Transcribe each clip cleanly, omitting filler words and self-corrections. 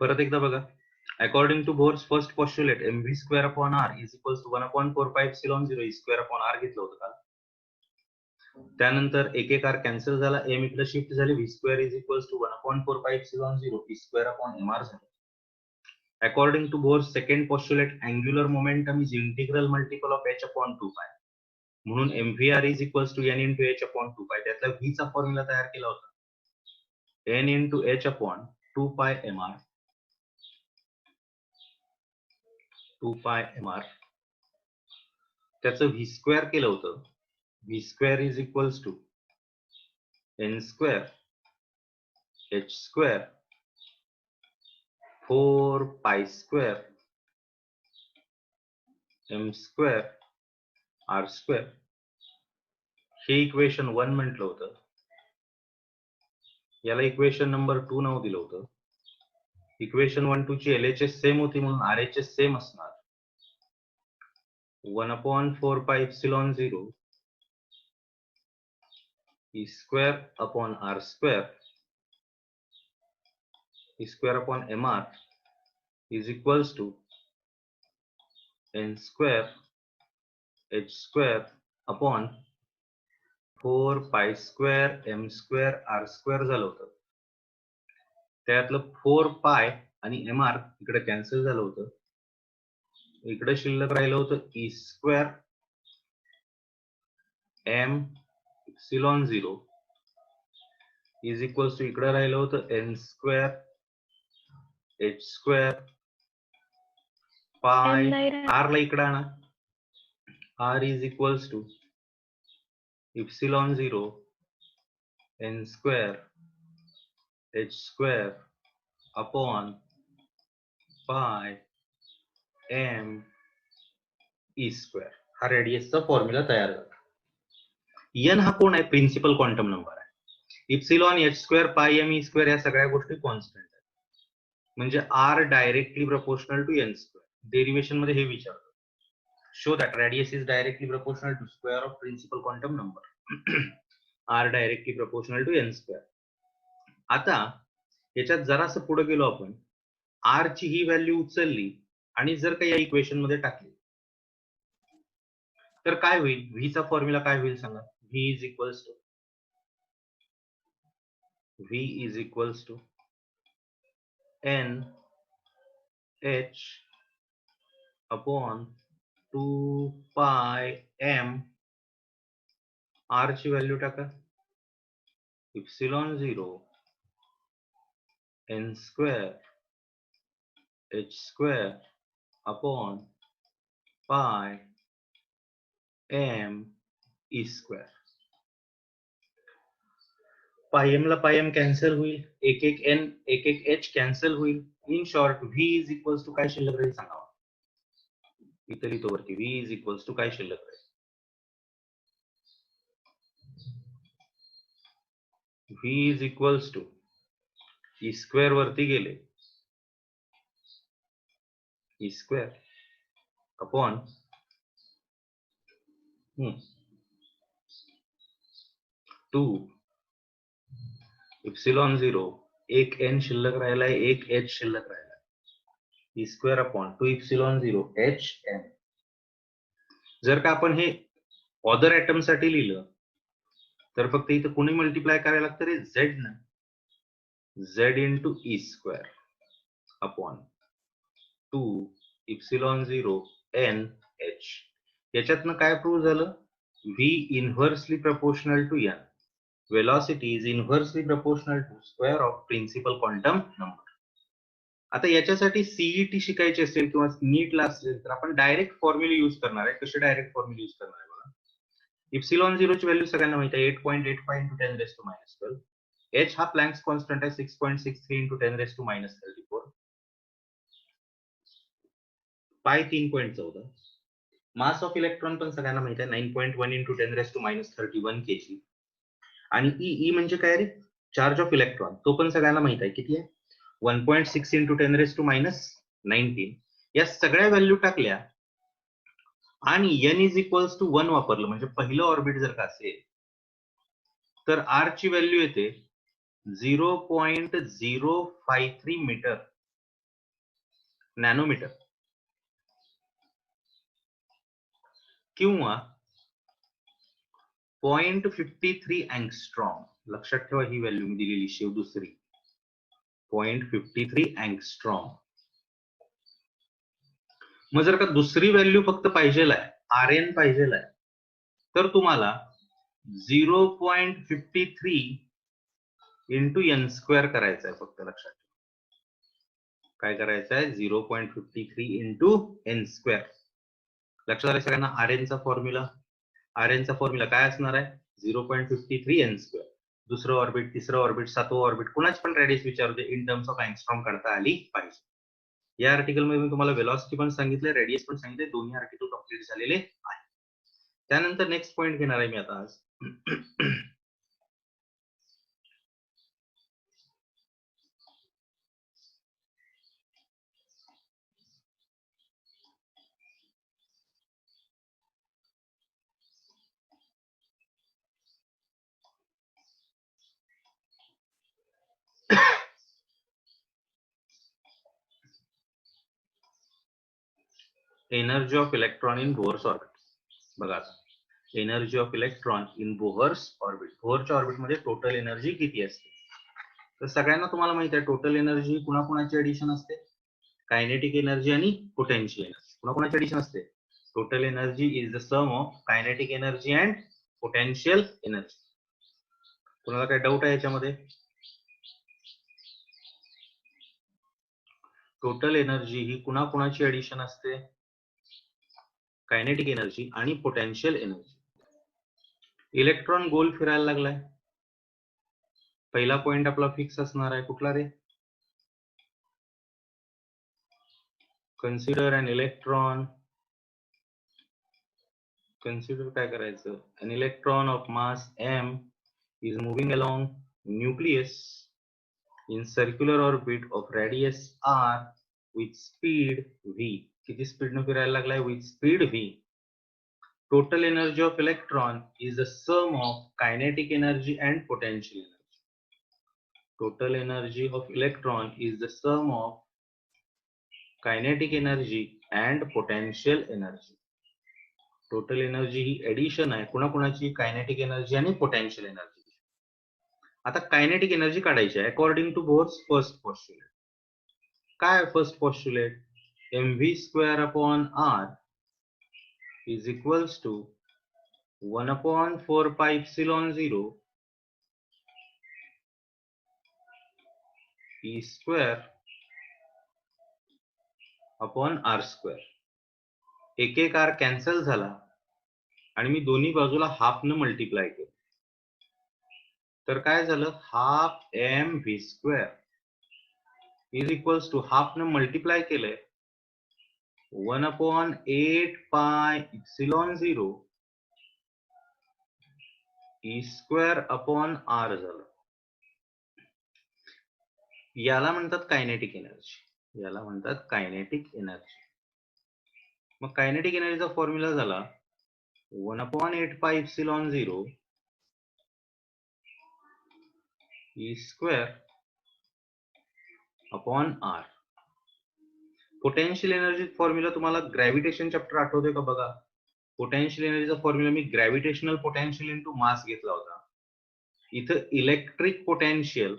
परत एकदा बघा. According to Bohr's first postulate mv square upon r is equals to 1/4πε0 e square upon r घेतलं होतं काल. त्यानंतर एक आर कॅन्सल झाला, m इकडे शिफ्ट झाली, v square is equals to 1/4πε0 e square upon mr झालं. According to Bohr's second postulate, angular momentum is integral multiple of h upon 2π. म्हणून mvr is equals to n into h upon 2π. त्यातला v चा formula तयार केला होता, n into h upon 2π mr. 2π mr. त्याचं v square केलं होतं, v square is equals to n square h square 4π square m square r square. हे equation 1 म्हटलं होतं, याला इक्वेशन नंबर 2 नाव दिलं होतं. इक्वेशन 1 2 ची LHS सेम होती म्हणून RHS सेम असणार. 1/4πε0 e square upon r square e square upon mr is equals to n square h square upon 4π square m square r square झालं होतं. त्यातलं 4π आणि mr इकडे कॅन्सल झालं होतं, इकडे शिल्लक राहिलं होतं e square m epsilon 0 is equals to इकडे राहिलं होतं n square h square pi r ला इकडे आणा, r is equals to epsilon 0 n square h square upon pi m e square. हा रेडियसचा फॉर्म्युला तयार झाला. n हा कोण आहे? प्रिन्सिपल क्वांटम नंबर आहे. Epsilon h square pi m e square या सगळ्या गोष्टी कॉन्स्टंट आहेत. म्हणजे r directly proportional to n square. Derivation मध्ये हे विचारतो, show that radius is directly proportional to square of principal quantum number. r directly proportional to n square. आता याच्यात जरासं पुढे गेलो आपण, r ची ही व्हॅल्यू उचलली आणि जर का या इक्वेशन मध्ये टाकली तर काय होईल? v चा फॉर्म्युला काय होईल सांगा? v is equals to n h upon 2π m. r ची व्हॅल्यू टाका, epsilon 0 n square h square upon pi m e square. Pi m ला पाय m कॅन्सल होईल, एक एक n एक एक h कॅन्सल होईल. In short v is equals to काय शिल्लक राहील सांगा? इतर तो वरती v इज इक्वल्स टू काय शिल्लक राहील? v is equals to e square वरती गेले, e स्क्वेअर अपॉन 2 इप्सिलॉन 0 एक n शिल्लक राहिला आहे, एक h शिल्लक राहिला आहे, e square upon 2 epsilon 0 h n. जर का आपण हे ऑदर ऍटम साठी लिहिलं तर फक्त इथं कोणी मल्टिप्लाय करायला लागतं रे? z ना. z into e square upon 2 epsilon 0 n h. याच्यातनं काय प्रूव्ह झालं? v inversely proportional to n. velocity is inversely proportional to square of principal quantum number. आता याच्यासाठी सीईटी शिकायची असेल किंवा नीटला असेल तर आपण डायरेक्ट फॉर्म्युला यूज करणार आहे. कसे डायरेक्ट फॉर्म्युला यूज करणार आहे बघा. इप्सिलॉन 0 ची व्हॅल्यू सगळ्यांना माहिती आहे, 8.85 into 10 raised to minus 12. h हा प्लँक्स कॉन्स्टंट आहे, 6.63 into 10 raised to minus 34. पाय 3.14. मास ऑफ इलेक्ट्रॉन पण सगळ्यांना माहिती आहे, 9.1 into 10 raised to minus 31 kg. आणि ई म्हणजे काय रे? Charge of electron. तो पण सगळ्यांना माहित आहे, किती आहे? 1.6 into 10 raised to minus 19. या सगळ्या व्हॅल्यू टाकल्या आणि n इज इक्वल्स टू 1 वापरलं म्हणजे पहिलं ऑर्बिट जर का असेल तर r ची व्हॅल्यू येते 0.053 मीटर नॅनोमीटर किंवा 0.53 अँगस्ट्रॉम. लक्षात ठेवा ही व्हॅल्यू मी दिलेली शेव दुसरी 0.53 अँगस्ट्रॉम. मग जर का दुसरी व्हॅल्यू फक्त पाहिजेल आहे, RN पाहिजेल आहे, तर तुम्हाला 0.53 इंटू एन स्क्वेअर करायचं आहे. फक्त लक्षात ठेवा काय करायचं आहे, 0.53 इंटू एन स्क्वेअर. लक्षात आलं सगळ्यांना? RN चा फॉर्म्युला काय असणार आहे, 0.53 एन स्क्वेअर. दुसरं ऑर्बिट, तिसरं ऑर्बिट, सातवं ऑर्बिट, कुणाची पण रेडियस विचारू दे, इन टर्म्स ऑफ अँगस्ट्रॉम काढता आली पाहिजे. या आर्टिकल मध्ये मी तुम्हाला वेलॉसिटी पण सांगितले, रेडियस पण सांगितले, दोन्ही आर्टिकल कंप्लीट झालेले आहे. त्यानंतर नेक्स्ट पॉइंट घेणार आहे मी आता आज. Energy of electron in Bohr's orbit. बघा आता, energy of electron in Bohr's orbit. बोहरच्या ऑर्बिट मध्ये टोटल एनर्जी किती असते? तर सगळ्यांना तुम्हाला माहिती आहे टोटल एनर्जी कुणाकुणाची एडिशन असते, कायनेटिक एनर्जी आणि पोटेन्शियल एनर्जी. कुणाकुणाची एडिशन असते? Total energy is the sum of kinetic energy and potential energy. कुणाला काही डाऊट आहे याच्यामध्ये? टोटल एनर्जी ही कुणाकुणाची एडिशन असते? कायनेटिक एनर्जी आणि पोटेन्शियल एनर्जी. इलेक्ट्रॉन गोल फिरायला लागलाय, पहिला पॉइंट आपला फिक्स असणार आहे, कुठला रे? Consider an electron. कन्सिडर काय करायचं, an electron of mass m is moving along nucleus in circular orbit of radius r with speed v. किती स्पीड ने फिरायला लागलाय? with speed v. Total energy of electron is the sum of kinetic energy and potential energy. Total energy of electron is the sum of kinetic energy and potential energy. Total energy ही addition आहे कुणाकुणाची, kinetic energy आणि potential energy. आता kinetic energy काढायची आहे according to Bohr's first postulate. काय first postulate? mv square upon r is equals to 1/4 pi epsilon 0 e square upon r square. एक r cancel झाला आणि मी दोन्ही बाजूला हाफ न मल्टिप्लाय केलं, तर काय झालं, half mv square is equals to half न मल्टिप्लाय केलंय 1/8 pi epsilon 0 e square upon r झालं. याला म्हणतात कायनेटिक एनर्जी, याला म्हणतात कायनेटिक एनर्जी. मग कायनेटिक एनर्जीचा फॉर्म्युला झाला 1/8 pi epsilon 0 e square upon r. Potential energy formula तुम्हाला ग्रॅव्हिटेशन चॅप्टर आठवतोय का? बघा, पोटेन्शियल एनर्जीचा फॉर्म्युला मी ग्रॅव्हिटेशनल पोटेन्शियल इंटू मास घेतला होता. इथं इलेक्ट्रिक पोटेन्शियल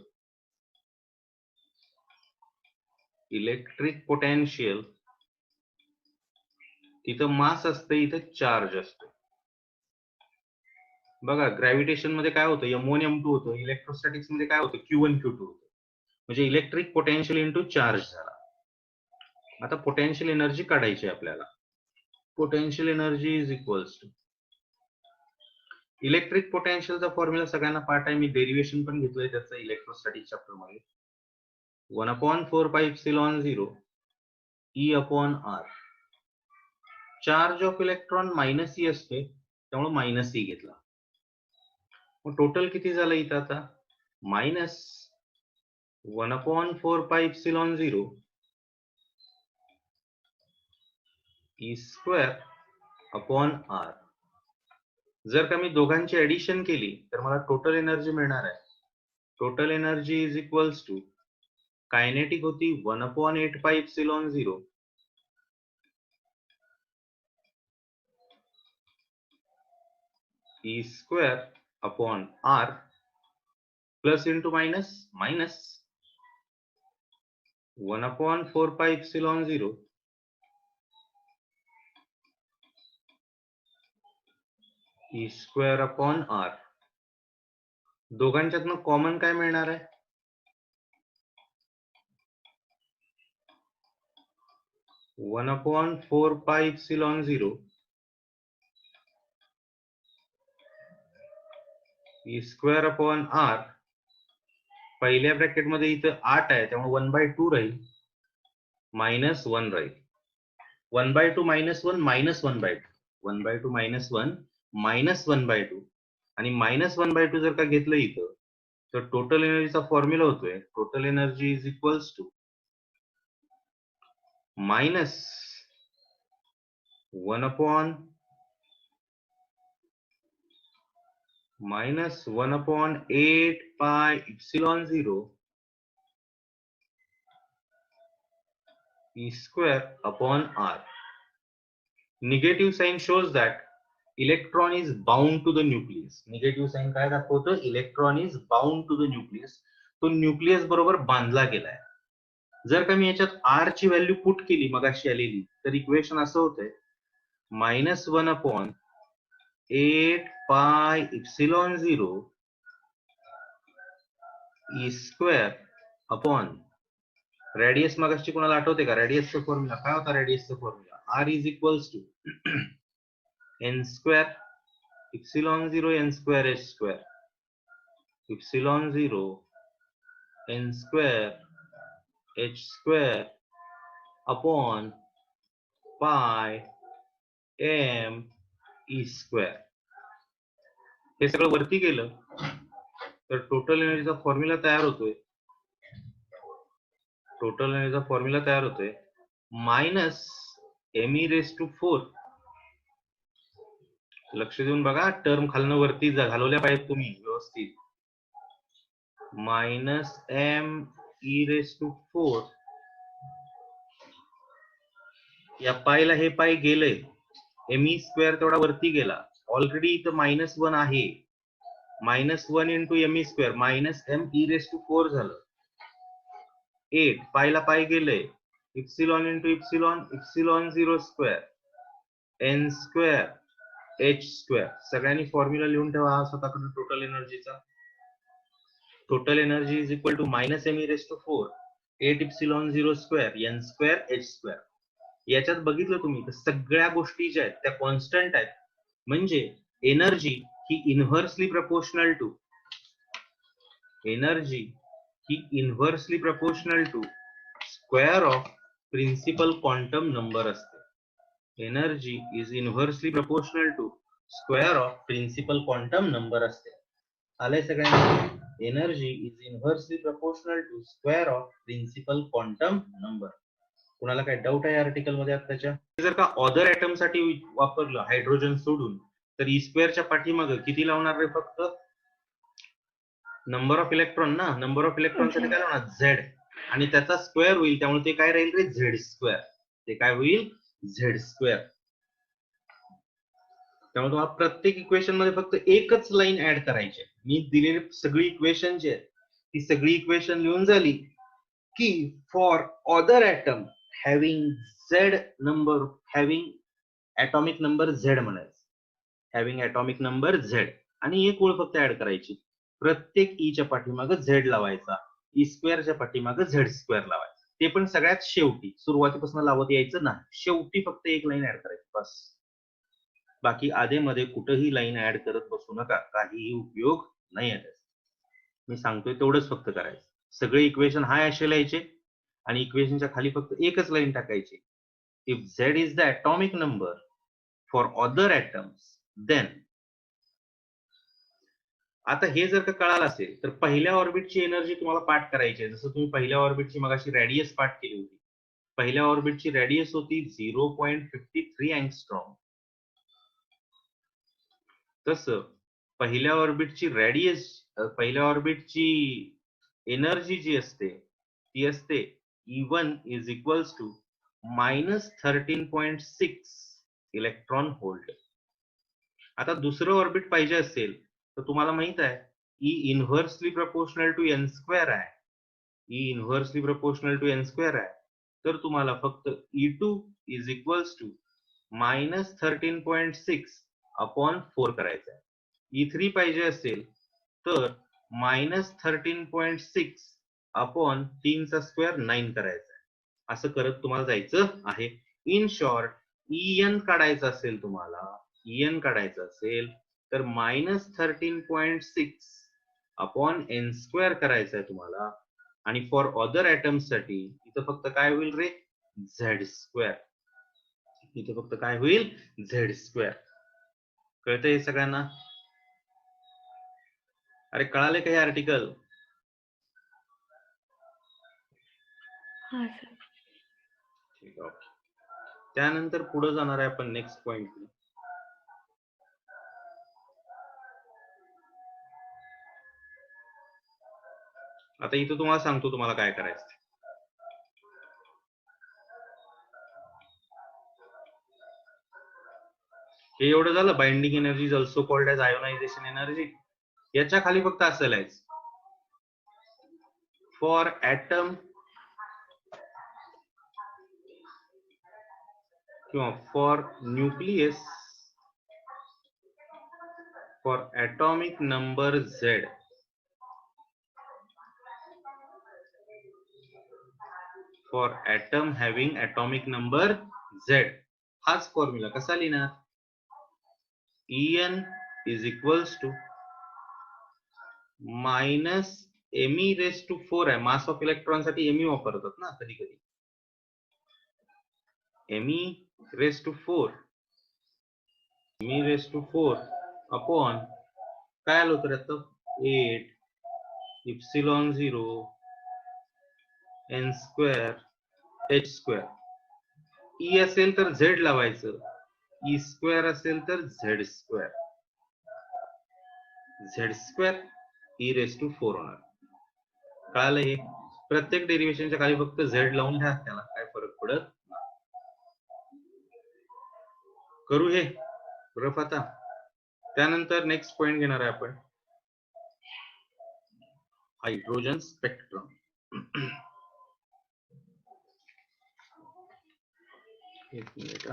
तिथं मास असतं, इथं चार्ज असतो. बघा ग्रॅव्हिटेशन मध्ये काय होतं, m1 m2 होतं, इलेक्ट्रोस्टॅटिक्स मध्ये काय होतं, q1 q2 होतं. म्हणजे इलेक्ट्रिक पोटेन्शियल इंटू चार्ज झाला. आता पोटेन्शियल एनर्जी काढायची आपल्याला. Potential energy is equals to electric पोटेन्शियलचा फॉर्म्युला सगळ्यांना पाठ आहे, मी डेरिवेशन पण घेतलंय त्याचं इलेक्ट्रोस्टॅटिक चॅप्टर मध्ये. 1/4 pi epsilon 0 e upon r. Charge of electron minus E असते त्यामुळे मायनस ई घेतला. मग टोटल किती झालं इथं आता, minus 1/4 pi epsilon 0 e square upon r. जर का मी दोघांची ऍडिशन केली तर मला टोटल एनर्जी मिळणार आहे. Total energy is equals to kinetic होती 1/8πε0 E square upon R plus into minus 1/4πε0 E square upon R. दोघांच्यातनं कॉमन काय मिळणार आहे? 1/4πε0 E square upon R. पहिल्या ब्रॅकेट मध्ये इथं 8 आहे त्यामुळे 1/2 राहील, -1 राहील. 1/2 -1 -1/2 1/2 -1 -1/2 आणि -1/2 जर का घेतलं इथं तर टोटल एनर्जीचा फॉर्म्युला होतोय total energy is equals to -1/8πε0 E square upon R. Negative sign shows that electron is bound to the nucleus. Negative sign काय दाखवतं? Electron is bound to the nucleus. तो न्यूक्लियस बरोबर बांधला गेलाय. जर का मी याच्यात R ची व्हॅल्यू पुट केली मगाशी आलेली तर इक्वेशन असं होतंय -1/8πε0 E square upon रेडियस मगाशी कोणाला आठवते का? रेडियसचा फॉर्म्युला काय होता? रेडियसचा formula R is equals to n square ε0 n square h square ε0 n square h square upon pi m e square. हे सगळं वरती गेलं तर टोटल एनर्जीचा फॉर्म्युला तयार होतोय -me⁴. लक्ष देऊन बघा, टर्म खालनं वरती घालवल्या पाहिजेत तुम्ही व्यवस्थित. -me⁴. या पायला हे पाय गेलंय, me स्क्वेअर तेवढा वरती गेला, ऑलरेडी इथं -1 आहे, -1 इंटू me स्क्वेअर -me⁴ झालं. 8 पायला पाय गेलंय, epsilon into epsilon ε0 square n square h square. सगळ्यांनी फॉर्म्युला लिहून ठेवा स्वतःकडे टोटल एनर्जीचा. Total energy is equal to -me⁴ 8ε0 square n square h square. याच्यात बघितलं तुम्ही तर सगळ्या गोष्टी ज्या आहेत त्या कॉन्स्टंट आहेत, म्हणजे एनर्जी ही inversely proportional to square of principal quantum number असते. Energy is inversely proportional to square of principal quantum number असते. आलंय सगळ्यांना? Energy is inversely proportional to square of principal quantum number. कुणाला काय डाऊट आहे आर्टिकल मध्ये आताच्या? जर का ऑदर ऍटम साठी वापरलं हायड्रोजन सोडून तर ई स्क्वेअरच्या पाठीमागे किती लावणार रे? फक्त नंबर ऑफ इलेक्ट्रॉन ना. नंबर ऑफ इलेक्ट्रॉन साठी काय लावणार? झेड. आणि त्याचा स्क्वेअर होईल, त्यामुळे ते काय राहील रे? Z square. ते काय होईल? Z square. त्यामुळे तुम्हाला प्रत्येक इक्वेशन मध्ये फक्त एकच लाईन ऍड करायची. मी दिलेली सगळी इक्वेशन जी आहेत ती सगळी इक्वेशन लिहून झाली की for other atom having Z number, having atomic number Z म्हणायचं, हॅव्हिंग ऍटॉमिक नंबर झेड, आणि एक ओळ फक्त ऍड करायची. प्रत्येक ईच्या पाठीमागे झेड लावायचा, ई स्क्वेअरच्या पाठीमागे झेड स्क्वेअर लावायचा. ते पण सगळ्यात शेवटी, सुरुवातीपासून लावत यायचं नाही. शेवटी फक्त एक लाईन ऍड करायची बस. बाकी आधेमध्ये कुठेही लाईन ऍड करत बसू नका, काहीही उपयोग नाही आहे. मी सांगतोय तेवढंच फक्त करायचं. सगळे इक्वेशन हाय असे लिहायचे आणि इक्वेशनच्या खाली फक्त एकच लाईन टाकायची. If Z is the atomic number for other atoms then. आता हे जर का कळालं असेल तर पहिल्या ऑर्बिटची एनर्जी तुम्हाला पाठ करायची आहे. जसं तुम्ही पहिल्या ऑर्बिटची मगाशी रेडियस पाठ केली होती. पहिल्या ऑर्बिटची रेडियस होती 0.53 अँगस्ट्रॉम. तसं पहिल्या ऑर्बिटची रेडियस, पहिल्या ऑर्बिटची एनर्जी जी असते ती असते E1 is equals to -13.6 electron volt. आता दुसरं ऑर्बिट पाहिजे असेल तर तुम्हाला माहित आहे E inversely proportional to n square आहे. E inversely proportional to n square आहे. तर तुम्हाला फक्त E2 is equals to -13.6 upon 4 करायचं आहे. E3 पाहिजे असेल तर -13.6 अपॉन 3 चा स्क्वेअर 9 करायचा आहे. असं करत तुम्हाला जायचं आहे. इन शॉर्ट En काढायचं असेल तुम्हाला, En काढायचं असेल तर -13.6 अपॉन n स्क्वेअर करायचं आहे तुम्हाला. आणि फॉर अदर ऍटम्स साठी इथं फक्त काय होईल रे, झेड स्क्वेअर. इथं फक्त काय होईल, झेड स्क्वेअर. कळतंय हे सगळ्यांना? अरे कळाले का हे आर्टिकल? हा सर. ठीक आहे. त्यानंतर पुढे जाणार आहे आपण नेक्स्ट पॉइंट. आता इथं तुम्हाला सांगतो तुम्हाला काय करायचं. हे एवढं झालं, binding energy is also called as ionization energy. याच्या खाली फक्त असं लिहायचं, फॉर ऍटम किंवा for nucleus, for atomic number Z, for atom having atomic number Z, हाच फॉर्म्युला कसा लिहिणार, En is equals to minus me raised to 4 आहे. मास ऑफ इलेक्ट्रॉन साठी me वापरतात ना कधी कधी. me raised to 4 अपॉन काय आलं होतं त्यात, 8 epsilon 0 n square h square. E असेल तर Z लावायचं, E स्क्वेअर असेल तर Z square. Z square E raise to 4 होणार. कळालं हे? प्रत्येक डेरिव्हेशनच्या खाली फक्त Z लावून घ्या, त्याला काय फरक पडत नाही. करू हे रफ आता. त्यानंतर नेक्स्ट पॉइंट घेणार आहे आपण, हायड्रोजन स्पेक्ट्रम. एक मिनिट.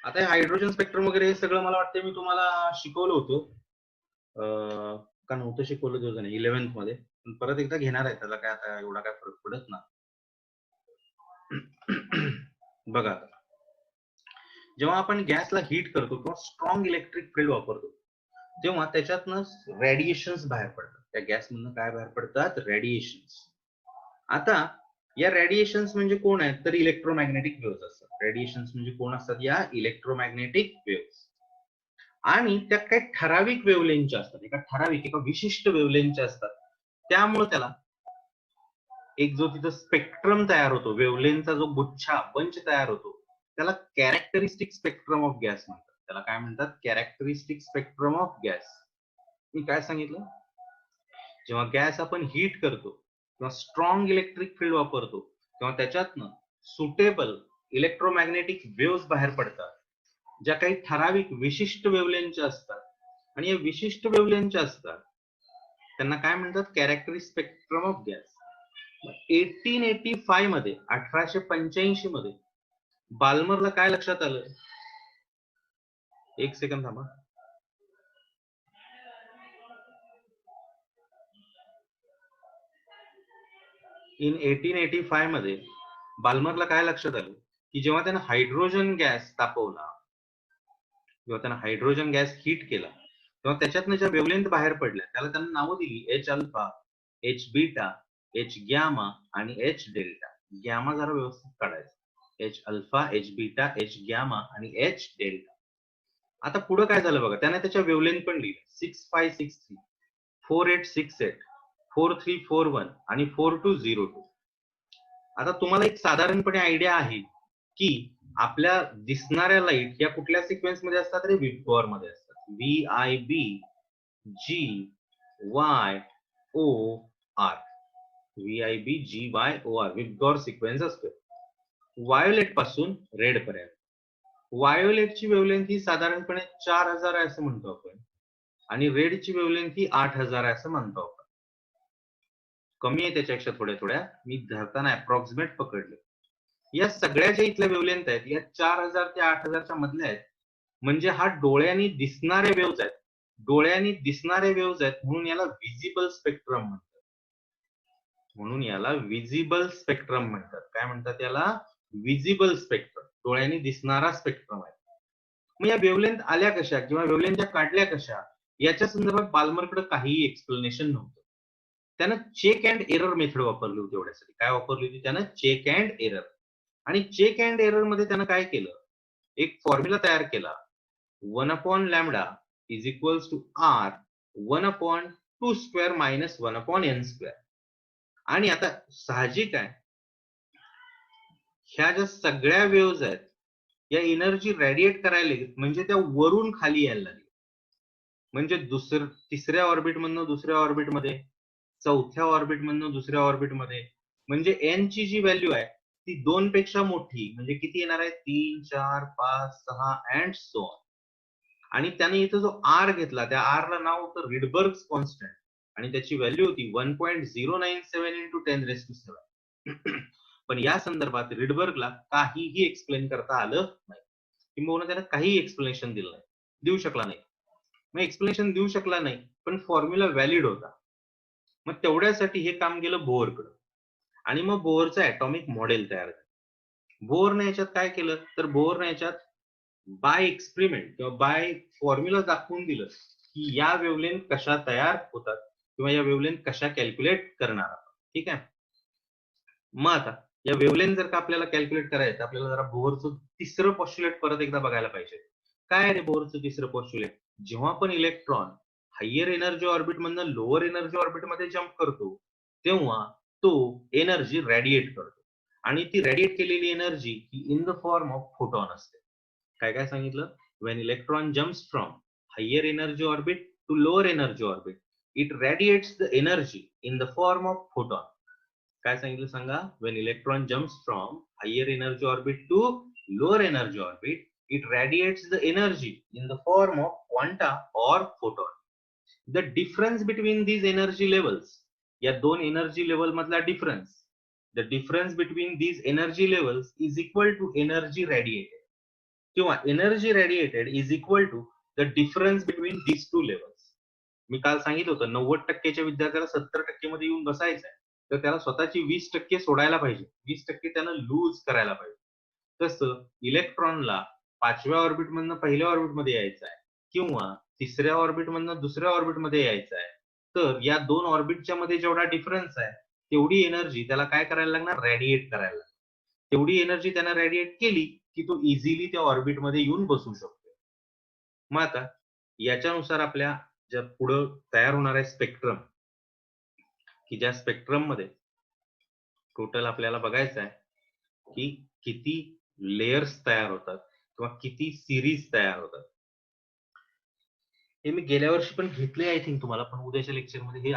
आता हायड्रोजन स्पेक्ट्रम वगैरे हे सगळं मला वाटतं मी तुम्हाला शिकवलं होतं का नव्हतं शिकवलं होतं नाही 11th मध्ये, पण परत एकदा घेणार आहे. त्याला काय आता एवढा काय फरक पडत ना. बघा, जेव्हा आपण गॅसला हीट करतो किंवा स्ट्रॉंग इलेक्ट्रिक फील्ड वापरतो तेव्हा त्याच्यातनं रेडिएशन्स बाहेर पडतात. त्या गॅसमधनं काय बाहेर पडतात, रेडिएशन्स. आता या रेडिएशन्स म्हणजे कोण आहेत, तर इलेक्ट्रोमॅग्नेटिक वेव्हज असतात. रेडिएशन्स म्हणजे कोण असतात, या इलेक्ट्रोमॅग्नेटिक वेव्हज. आणि त्या काही ठराविक वेव्हलेंथच्या असतात, एका विशिष्ट वेव्हलेंथच्या असतात. त्यामुळे त्याला एक जो तिथं स्पेक्ट्रम तयार होतो, वेव्हलेंथचा जो गुच्छा बंच तयार होतो, त्याला कॅरेक्टरिस्टिक स्पेक्ट्रम ऑफ गॅस म्हणतात. त्याला काय म्हणतात, कॅरेक्टरिस्टिक स्पेक्ट्रम ऑफ गॅस. मी काय सांगितलं, जेव्हा गॅस आपण हीट करतो किंवा स्ट्रॉंग इलेक्ट्रिक फील्ड वापरतो तेव्हा त्याच्यातनं सुटेबल इलेक्ट्रोमॅग्नेटिक वेव्हज बाहेर पडतात, ज्या काही ठराविक विशिष्ट वेव्हलेंथच्या असतात. आणि या विशिष्ट वेव्हलेंथच्या असतात त्यांना काय म्हणतात, कॅरेक्टरिस्टिक स्पेक्ट्रम ऑफ गॅस. 1885 मध्ये, 1885 मध्ये बाल्मरला काय लक्षात आलं, एक सेकंड थांबा. इन 1885 मध्ये बाल्मरला काय लक्षात आलं की जेव्हा त्यानं हायड्रोजन गॅस तापवला, जेव्हा त्यानं हायड्रोजन गॅस हीट केला तेव्हा त्याच्यातनं ज्या वेव्हलेंथ बाहेर पडल्या त्याला त्यांना नावं दिली, H alpha, H beta, H gamma आणि H डेल्टा. गॅमा जरा व्यवस्थित काढायचं, H alpha, H beta, H gamma आणि H डेल्टा. आता पुढे काय झालं बघा, त्याने त्याच्या वेव्हलेंथ पण लिहिली, 6563, 4868, 4341 आणि 4202. आता तुम्हाला एक साधारणपणे आयडिया आहे की आपल्या दिसणाऱ्या लाईट या कुठल्या सिक्वेन्स मध्ये असतात रे, विप्टोर मध्ये असतात. VIB, G, VIBGYOR VIBGYOR with gore sequence असतो. व्हायोलेट पासून रेड पर्यंत. व्हायोलेटची वेव्हलेंथ ही साधारणपणे 4000 आहे असं म्हणतो आपण आणि रेडची वेव्हलेंथ ही 8000 आहे असं म्हणतो आपण. कमी आहे त्याच्यापेक्षा थोड्या मी धरताना अप्रॉक्सिमेट पकडले. या सगळ्या ज्या इथल्या वेव्हलेंथ आहेत या 4000 ते 8000च्या मधल्या आहेत. म्हणजे हा डोळ्यांनी दिसणारे वेव्हज आहेत. डोळ्यांनी दिसणारे वेव्हज आहेत म्हणून याला व्हिजिबल स्पेक्ट्रम म्हणतात. म्हणून याला व्हिजिबल स्पेक्ट्रम म्हणतात. काय म्हणतात याला? Visible spectrum. डोळ्यांनी दिसणारा स्पेक्ट्रम आहे. मग या वेव्हलेंथ आल्या कशा किंवा वेव्हलेंथच्या काढल्या कशा याच्या संदर्भात बाल्मरकडे काहीही एक्सप्लेनेशन नव्हतं. त्यानं चेक अँड एरर मेथड वापरली होती एवढ्यासाठी. काय वापरली होती त्यानं? Check and error. आणि चेक अँड एरर मध्ये त्यानं काय केलं? एक फॉर्म्युला तयार केला. 1/λ is equals to R 1/2² minus 1/n². आणि आता साहजिक आहे ह्या ज्या सगळ्या वेव्हज आहेत या एनर्जी रेडिएट करायला म्हणजे त्या वरून खाली यायला लागल्या. म्हणजे तिसऱ्या ऑर्बिट मधनं दुसऱ्या ऑर्बिट मध्ये, चौथ्या ऑर्बिट मधनं दुसऱ्या ऑर्बिट मध्ये. म्हणजे एन ची जी व्हॅल्यू आहे ती 2 पेक्षा मोठी म्हणजे किती येणार आहे? 3, 4, 5, 6 अँड सो ऑन. आणि त्याने इथं जो आर घेतला त्या आर ला नाव होतं रिडबर्ग कॉन्स्टंट आणि त्याची व्हॅल्यू होती 1.097 into 10⁷. पण या संदर्भात रिडबर्गला काहीही एक्सप्लेन करता आलं नाही. किंबहुना त्यानं काही एक्सप्लेनेशन दिलं नाही, देऊ शकला नाही. मग एक्सप्लेनेशन देऊ शकला नाही पण फॉर्म्युला व्हॅलिड होता. मग तेवढ्यासाठी हे काम गेलं बोअरकडं आणि मग बोअरचं ऍटॉमिक मॉडेल तयार झालं. बोअरने याच्यात काय केलं तर बोअरने याच्यात बाय एक्सपेरिमेंट किंवा बाय फॉर्म्युला दाखवून दिलं की या वेव्हलेंथ कशा तयार होतात किंवा या वेव्हलेंथ कशा कॅल्क्युलेट करणार आपण. ठीक आहे. मग आता या वेव्हलेंथ जर का आपल्याला कॅल्क्युलेट करायचं आपल्याला जरा बोअरचं तिसरं पॉस्ट्युलेट परत एकदा बघायला पाहिजे. काय रे बोअरचं तिसरं पॉस्ट्युलेट? जेव्हा पण इलेक्ट्रॉन हायर एनर्जी ऑर्बिट मधनं लोअर एनर्जी ऑर्बिट मध्ये जम्प करतो तेव्हा तो एनर्जी रेडिएट करतो आणि ती रेडिएट केलेली energy he in the form of photon असते. काय काय सांगितलं? when electron jumps from higher energy orbit to lower energy orbit it radiates the energy in the form of photon. काय सांगितलं सांगा? when electron jumps from higher energy orbit to lower energy orbit it radiates the energy in the form of quanta or photon. The difference between these energy levels, या दोन energy level मधला difference, the difference between these energy levels is equal to energy radiated किंवा energy radiated is equal to the difference between these two levels. मी काल सांगितलं होतं 90% विद्यार्थ्याला 70% मध्ये येऊन बसायचं आहे तर त्याला स्वतःची 20% सोडायला पाहिजे, 20% त्यानं लूज करायला पाहिजे. तसं इलेक्ट्रॉनला 5व्या ऑर्बिट मधनं पहिल्या ऑर्बिट मध्ये यायचं आहे किंवा तिसऱ्या ऑर्बिट मधनं दुसऱ्या ऑर्बिट मध्ये यायचं आहे तर या दोन ऑर्बिटच्या मध्ये जेवढा डिफरन्स आहे तेवढी एनर्जी त्याला काय करायला लागणार? रेडिएट करायला लागणार. तेवढी एनर्जी त्यानं रेडिएट केली की तो इझिली त्या ऑर्बिट मध्ये येऊन बसू शकतो. मग आता याच्यानुसार आपल्या ज्या पुढं तयार होणार आहे स्पेक्ट्रम की ज्या स्पेक्ट्रम मध्ये टोटल आपल्याला बघायचं आहे की किती लेयर्स तयार होतात किंवा किती सिरीज तयार होतात. हे मी गेल्या वर्षी पण घेतले आय थिंक तुम्हाला, पण उद्याच्या लेक्चर मध्ये हे